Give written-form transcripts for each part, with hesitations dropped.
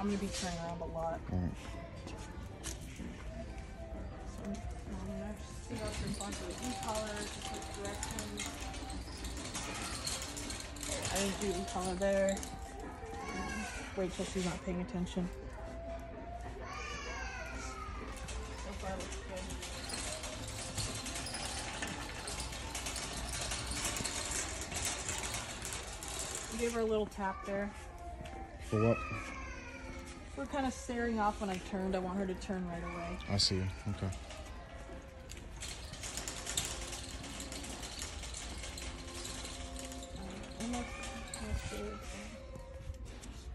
I'm gonna be turning around a lot. All right. So I'm gonna see how it's response to the e-collar, just like directions. I didn't do e-collar there. Wait till she's not paying attention. So far looks good. Gave her a little tap there. For what? We're kind of staring off when I turned. I want her to turn right away. I see. Okay.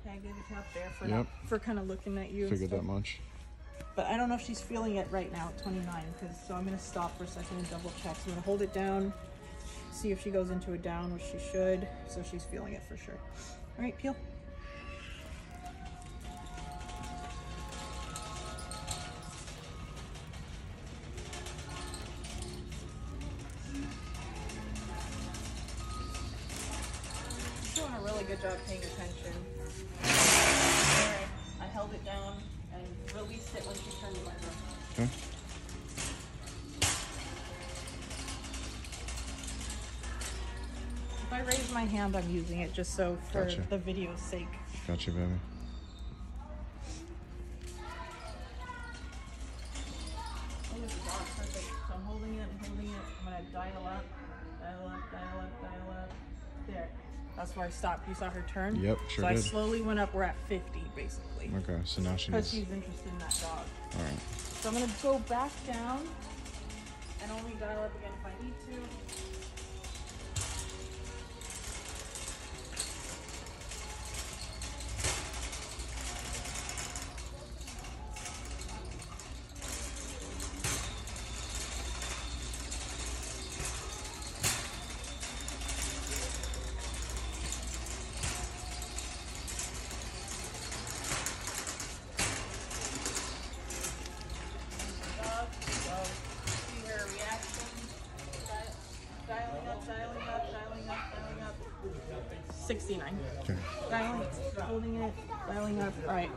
Okay, I gave a tap there for for kind of looking at you. Figured that much. But I don't know if she's feeling it right now at 29, so I'm gonna stop for a second and double check. So I'm gonna hold it down, see if she goes into a down, which she should. So she's feeling it for sure. All right, peel. She's doing a really good job paying attention. Alright, I held it down and released it when she turned the light on. Okay. If I raise my hand, I'm using it just so for the video's sake. Gotcha, baby. Oh, this is perfect. So I'm holding it and holding it. I'm gonna dial up, dial up, dial up, dial up. There. That's where I stopped. You saw her turn? Yep, sure so did. I slowly went up. We're at 50, basically. Okay, so now she Because needs... she's interested in that dog. All right. So I'm gonna go back down and only dial up again if I need to. Dialing up, dialing up, dialing up, dialing up. 69. Okay. Dialing, holding it, dialing up. All right,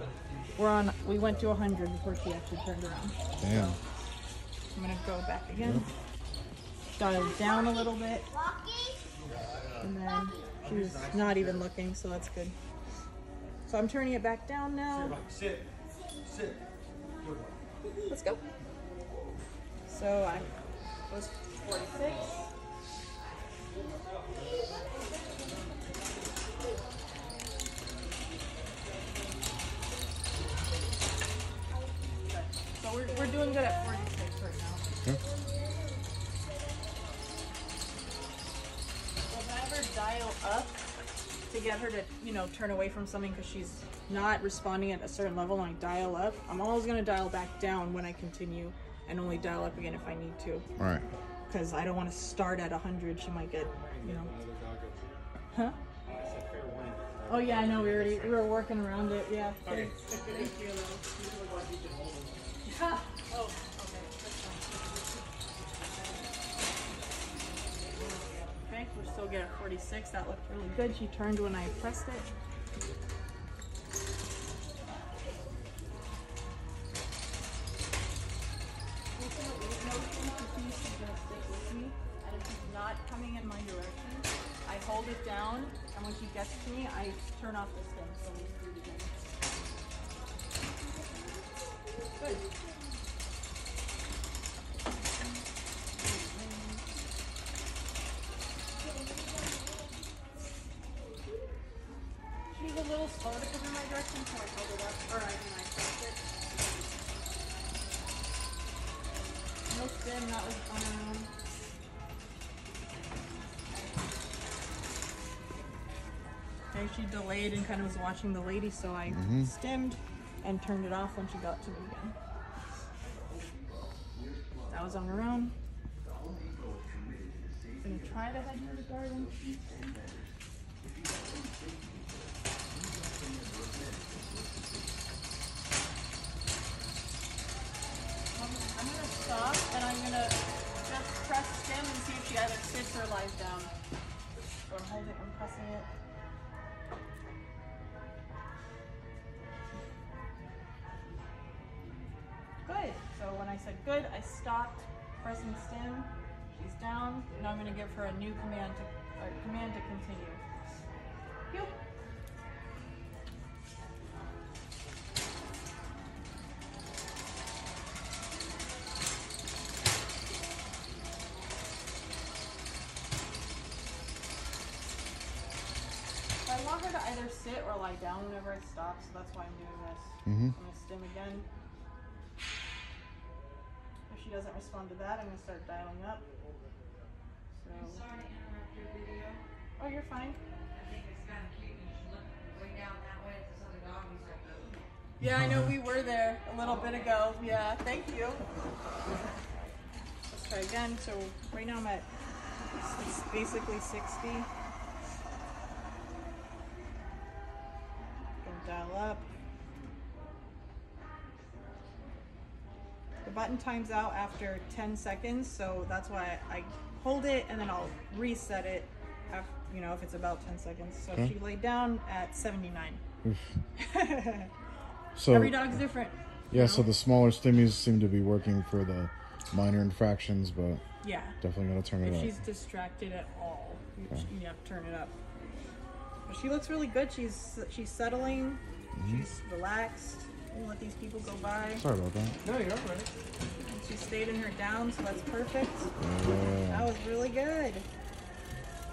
we're on. We went to 100 before she actually turned around. Damn. So I'm gonna go back again. Dial down a little bit, and then she's not even looking, so that's good. So I'm turning it back down now. Sit. Let's go. So I was 46. So we're doing good at 46 right now. Okay. So if I ever dial up to get her to, turn away from something because she's not responding at a certain level and I dial up, I'm always going to dial back down when I continue and only dial up again if I need to. All right. Because I don't want to start at 100. She might get, Huh? Oh yeah, I know. We were working around it. Yeah. Okay. Thank you. Oh, okay. Okay, we're still good at 46. That looked really good. She turned when I pressed it. And if she's not coming in my direction, I hold it down, and when she gets to me, I turn off the stem so we do it again. Good. She's a little slow to come in my direction, so I held it up, or I pressed it. No stem, not with around. Okay, she delayed and kind of was watching the lady, so I stemmed and turned it off when she got to me again. That was on her own. I'm gonna try to head to the garden. I'm gonna stop and I'm gonna just press stem and see if she either sits or lies down. So I'm pressing it. good. So when I said good, I stopped pressing stim. She's down. Now I'm going to give her a new command to continue. Yep. I want her to either sit or lie down whenever it stops, so that's why I'm doing this. I'm going to stim again. If she doesn't respond to that, I'm going to start dialing up. So. I'm sorry to interrupt your video. Oh, you're fine. I think it's kind of cute. You should look way down that way at this other dog. He's like, ooh. Yeah, I know we were there a little bit ago. Yeah, thank you. Let's try again. So right now I'm at, it's basically 60. Dial up. The button times out after 10 seconds, so that's why I hold it and then I'll reset it after, you know, if it's about 10 seconds. So she laid down at 79. So every dog's different. Yeah, you know? So the smaller stimmies seem to be working for the minor infractions, but yeah, definitely gotta turn it up. If she's distracted at all, you have to turn it up. But she looks really good. She's settling. She's relaxed. We'll let these people go by. Sorry about that. No, you're all right. She stayed in her down, so that's perfect. Yeah. That was really good.